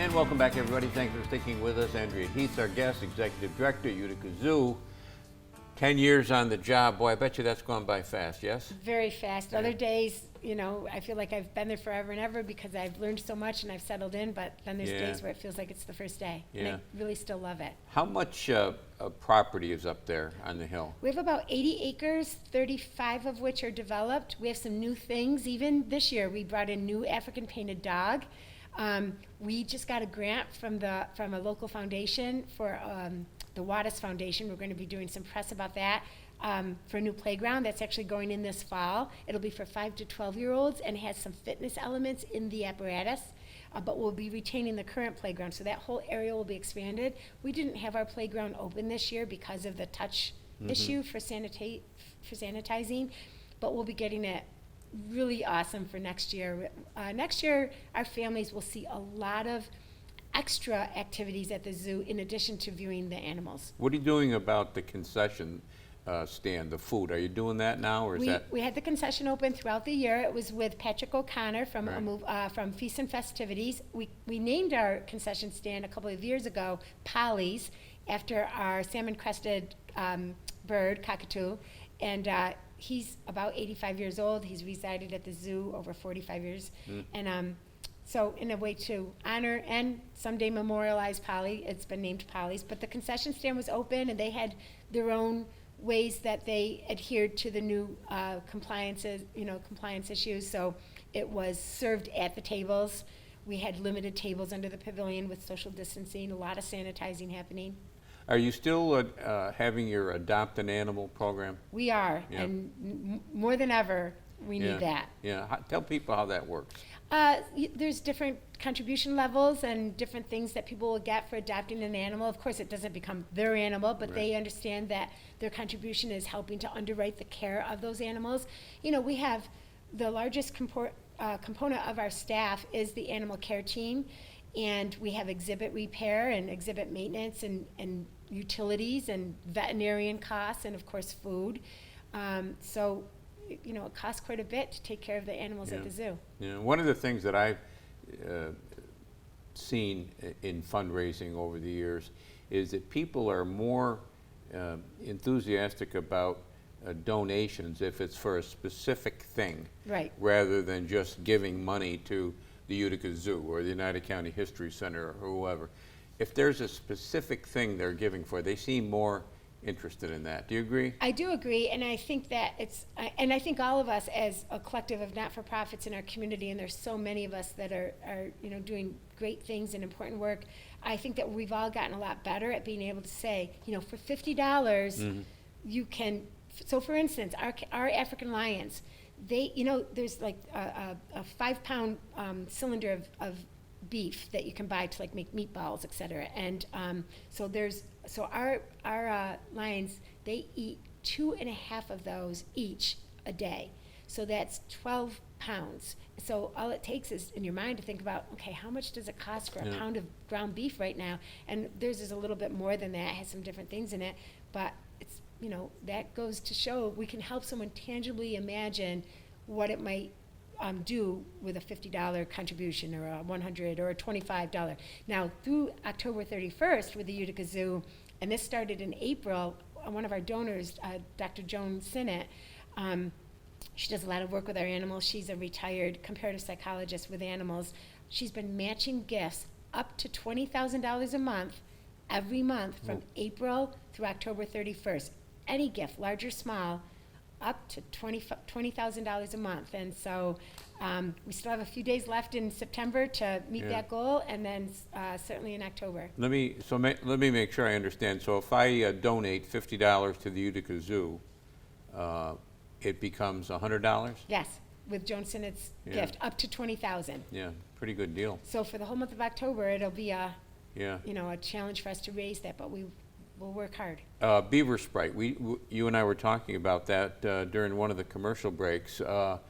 And welcome back, everybody. Thanks for sticking with us. Andrea Heath's our guest, Executive Director, Utica Zoo. 10 years on the job. Boy, I bet you that's gone by fast, yes? Very fast. Other days, you know, I feel like I've been there forever and ever because I've learned so much and I've settled in, but then there's days where it feels like it's the first day. And I really still love it. How much property is up there on the hill? We have about 80 acres, 35 of which are developed. We have some new things. Even this year, we brought in new African painted dog. We just got a grant from a local foundation for the WUTR Foundation. We're going to be doing some press about that for a new playground that's actually going in this fall. It'll be for 5 to 12-year-olds and has some fitness elements in the apparatus, but we'll be retaining the current playground, so that whole area will be expanded. We didn't have our playground open this year because of the touch issue for sanitizing, but we'll be getting it really awesome for next year. Next year, our families will see a lot of extra activities at the zoo in addition to viewing the animals. What are you doing about the concession stand, the food? Are you doing that now, or is that? We had the concession open throughout the year. It was with Patrick O'Connor from from Feasts and Festivities. We named our concession stand a couple of years ago Polly's, after our salmon-crested bird, cockatoo, and he's about 85 years old. He's resided at the zoo over 45 years. And so in a way to honor and someday memorialize Polly, it's been named Polly's. But the concession stand was open, and they had their own ways that they adhered to the new compliance issues. So it was served at the tables. We had limited tables under the pavilion with social distancing, a lot of sanitizing happening. Are you still having your Adopt an Animal program? We are, and more than ever, we need that. Yeah, tell people how that works. There's different contribution levels and different things that people will get for adopting an animal. Of course, it doesn't become their animal, but they understand that their contribution is helping to underwrite the care of those animals. You know, we have the largest component of our staff is the animal care team, and we have exhibit repair and exhibit maintenance and utilities and veterinarian costs and, of course, food. So, you know, it costs quite a bit to take care of the animals at the zoo. Yeah, one of the things that I've seen in fundraising over the years is that people are more enthusiastic about donations if it's for a specific thing, rather than just giving money to the Utica Zoo or the United County History Center or whoever. If there's a specific thing they're giving for, they seem more interested in that. Do you agree? I do agree, and I think that and I think all of us as a collective of not-for-profits in our community, and there's so many of us that are you know, doing great things and important work, I think that we've all gotten a lot better at being able to say, you know, for $50, you can, so for instance, our African lions, they, you know, there's like a 5-pound cylinder of beef that you can buy to like make meatballs, et cetera. And so our lions, they eat 2.5 of those each a day. So that's 12 pounds. So all it takes is in your mind to think about, okay, how much does it cost for a pound of ground beef right now? And theirs is a little bit more than that. It has some different things in it, but it's, you know, that goes to show we can help someone tangibly imagine what it might do with a $50 contribution or a $100 or a $25. Now, through October 31st with the Utica Zoo, and this started in April, one of our donors, Dr. Joan Sinnott, she does a lot of work with our animals. She's a retired comparative psychologist with animals. She's been matching gifts up to $20,000 a month, every month from April through October 31st. Any gift, large or small, up to $20,000 a month. And so we still have a few days left in September to meet that goal, and then certainly in October. Let me make sure I understand. So if I donate $50 to the Utica Zoo, it becomes $100? Yes, with Joan Sinnott's gift, up to $20,000. Yeah, pretty good deal. So for the whole month of October, it'll be a you know, a challenge for us to raise that, but we'll work hard. Beaver Sprite, you and I were talking about that during one of the commercial breaks out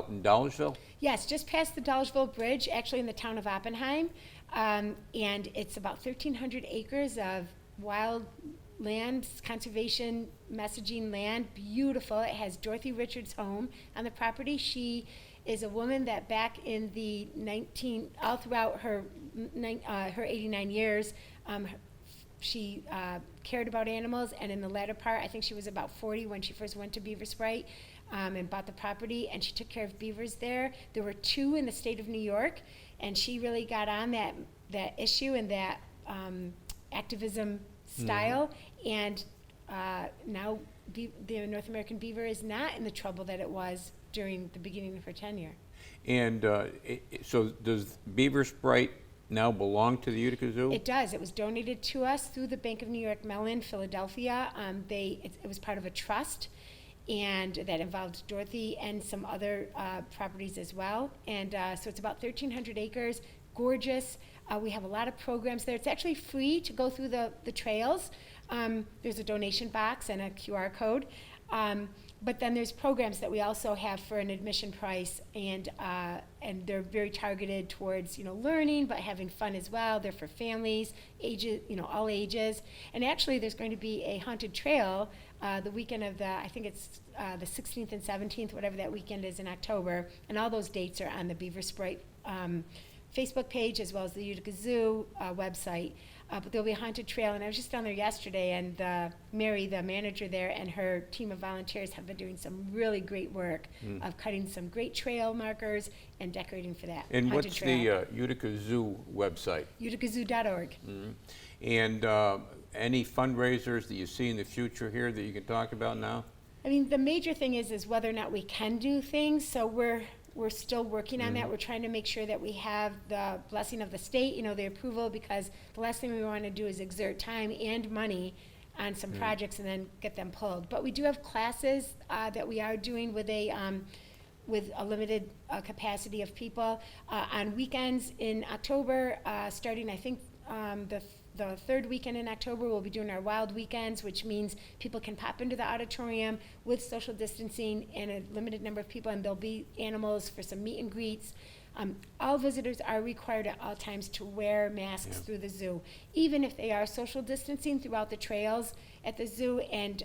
in Dollarville? Yes, just past the Dollarville Bridge, actually in the town of Oppenheim. And it's about 1,300 acres of wild land conservation messaging land, beautiful. It has Dorothy Richards' home on the property. She is a woman that back in the all throughout her 89 years, she cared about animals, and in the latter part, I think she was about 40 when she first went to Beaver Sprite and bought the property, and she took care of beavers there. There were 2 in the state of New York, and she really got on that issue and that activism style, and now the North American beaver is not in the trouble that it was during the beginning of her tenure. And so does Beaver Sprite now belong to the Utica Zoo? It does. It was donated to us through the Bank of New York Mellon, Philadelphia. It was part of a trust, and that involved Dorothy and some other properties as well. And so it's about 1,300 acres, gorgeous. We have a lot of programs there. It's actually free to go through the trails. There's a donation box and a QR code. But then there's programs that we also have for an admission price, and they're very targeted towards learning, but having fun as well. They're for families, ages, all ages. And actually, there's going to be a haunted trail the weekend of I think it's the 16th and 17th, whatever that weekend is in October. And all those dates are on the Beaver Sprite Facebook page as well as the Utica Zoo website. But there'll be a haunted trail, and I was just down there yesterday, and Mary, the manager there, and her team of volunteers have been doing some really great work of cutting some great trail markers and decorating for that and haunted what's trail. the Utica Zoo website? uticazoo.org. And any fundraisers that you see in the future here that you can talk about now? I mean, the major thing is whether or not we can do things, so we're still working on that. We're trying to make sure that we have the blessing of the state, the approval, because the last thing we want to do is exert time and money on some projects and then get them pulled. But we do have classes that we are doing with a limited capacity of people on weekends in October, starting I think the third weekend in October. We'll be doing our wild weekends, which means people can pop into the auditorium with social distancing and a limited number of people, and there'll be animals for some meet and greets. All visitors are required at all times to wear masks through the zoo, even if they are social distancing throughout the trails at the zoo, and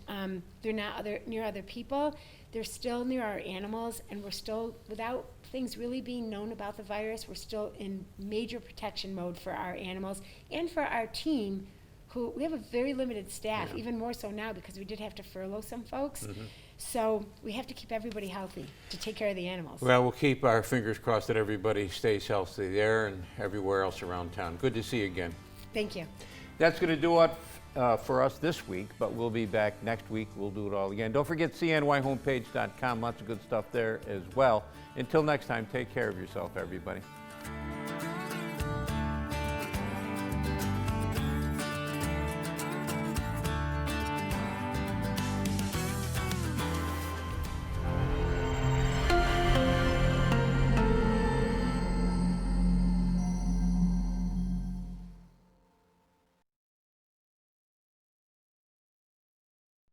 they're not near other people. They're still near our animals, and we're still, without things really being known about the virus, we're still in major protection mode for our animals and for our team, who we have a very limited staff, even more so now because we did have to furlough some folks. So we have to keep everybody healthy to take care of the animals. Well, we'll keep our fingers crossed that everybody stays healthy there and everywhere else around town. Good to see you again. Thank you. That's going to do it for us this week, but we'll be back next week. We'll do it all again. Don't forget cnyhomepage.com. Lots of good stuff there as well. Until next time, take care of yourself, everybody.